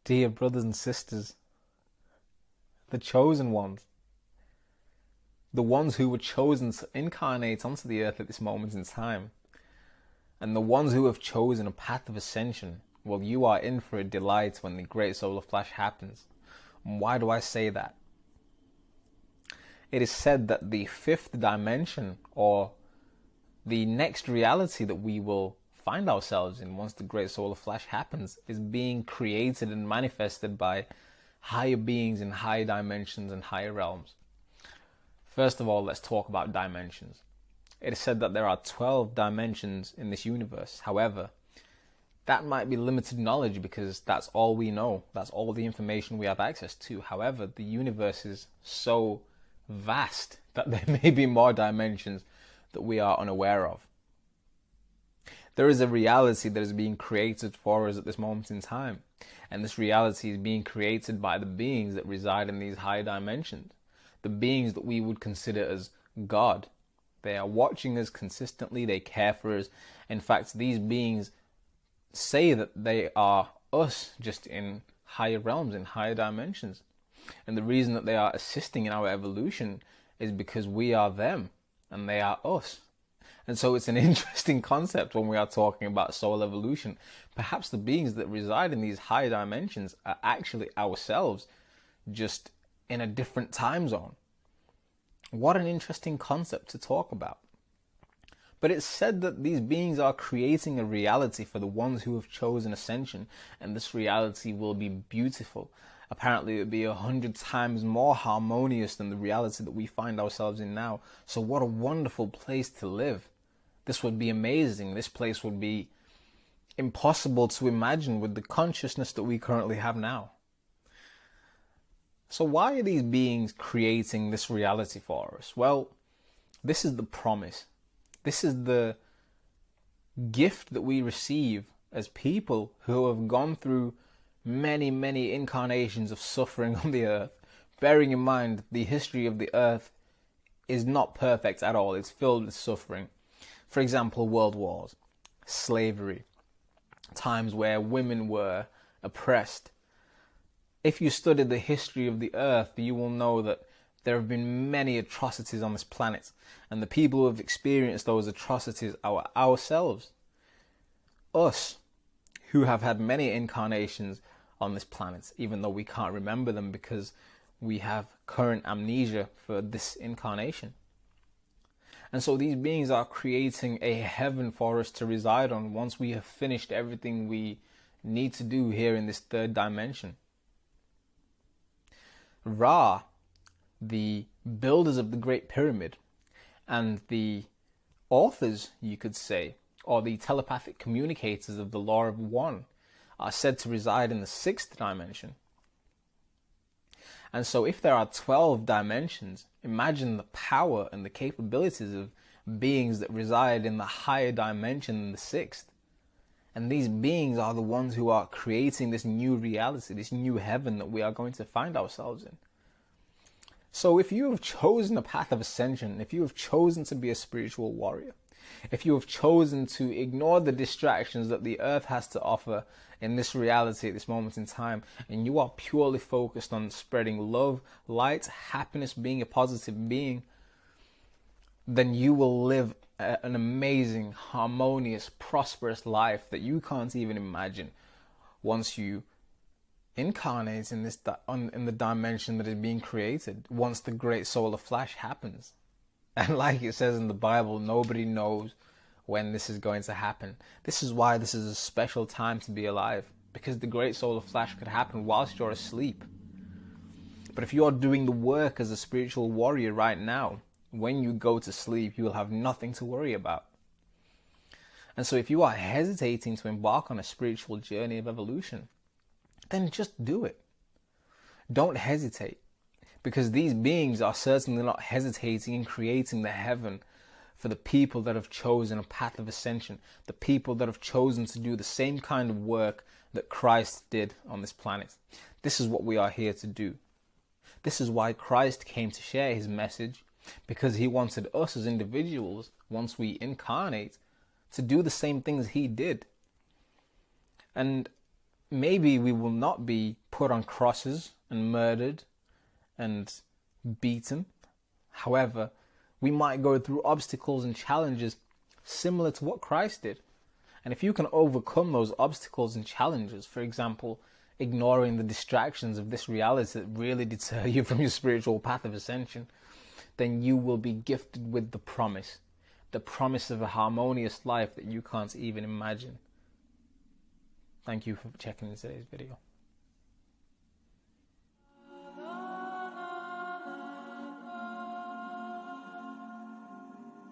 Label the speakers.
Speaker 1: Dear brothers and sisters, the chosen ones, the ones who were chosen to incarnate onto the earth at this moment in time, and the ones who have chosen a path of ascension, well, you are in for a delight when the great solar flash happens. And why do I say that? It is said that the fifth dimension, or the next reality that we will find ourselves in once the great solar flash happens, is being created and manifested by higher beings in higher dimensions and higher realms. First of all, let's talk about dimensions. It is said that there are 12 dimensions in this universe. However, that might be limited knowledge because that's all we know. That's all the information we have access to. However, the universe is so vast that there may be more dimensions that we are unaware of. There is a reality that is being created for us at this moment in time. And this reality is being created by the beings that reside in these higher dimensions. The beings that we would consider as God. They are watching us consistently. They care for us. In fact, these beings say that they are us, just in higher realms, in higher dimensions. And the reason that they are assisting in our evolution is because we are them and they are us. And so it's an interesting concept when we are talking about soul evolution. Perhaps the beings that reside in these higher dimensions are actually ourselves, just in a different time zone. What an interesting concept to talk about. But it's said that these beings are creating a reality for the ones who have chosen ascension, and this reality will be beautiful. Apparently it would be 100 times more harmonious than the reality that we find ourselves in now. So what a wonderful place to live. This would be amazing. This place would be impossible to imagine with the consciousness that we currently have now. So why are these beings creating this reality for us? Well, this is the promise. This is the gift that we receive as people who have gone through many, many incarnations of suffering on the earth. Bearing in mind, the history of the earth is not perfect at all. It's filled with suffering. For example, world wars, slavery, times where women were oppressed. If you study the history of the earth, you will know that there have been many atrocities on this planet, and the people who have experienced those atrocities are ourselves. Us, who have had many incarnations on this planet, even though we can't remember them because we have current amnesia for this incarnation. And so these beings are creating a heaven for us to reside on once we have finished everything we need to do here in this third dimension. Ra, the builders of the Great Pyramid, and the authors, you could say, or the telepathic communicators of the Law of One, are said to reside in the sixth dimension. And so if there are 12 dimensions, imagine the power and the capabilities of beings that reside in the higher dimension than the sixth. And these beings are the ones who are creating this new reality, this new heaven that we are going to find ourselves in. So if you have chosen a path of ascension, if you have chosen to be a spiritual warrior, if you have chosen to ignore the distractions that the earth has to offer in this reality at this moment in time, and you are purely focused on spreading love, light, happiness, being a positive being, then you will live an amazing, harmonious, prosperous life that you can't even imagine once you incarnate in this in the dimension that is being created, once the great solar flash happens. And like it says in the Bible, nobody knows when this is going to happen. This is why this is a special time to be alive, because the great solar flash could happen whilst you're asleep. But if you're doing the work as a spiritual warrior right now, when you go to sleep, you will have nothing to worry about. And so if you are hesitating to embark on a spiritual journey of evolution, then just do it. Don't hesitate, because these beings are certainly not hesitating in creating the heaven for the people that have chosen a path of ascension, the people that have chosen to do the same kind of work that Christ did on this planet. This is what we are here to do. This is why Christ came to share his message, because he wanted us as individuals, once we incarnate, to do the same things he did. And maybe we will not be put on crosses and murdered and beaten. However, we might go through obstacles and challenges similar to what Christ did. And if you can overcome those obstacles and challenges, for example, ignoring the distractions of this reality that really deter you from your spiritual path of ascension, then you will be gifted with the promise of a harmonious life that you can't even imagine. Thank you for checking in today's video.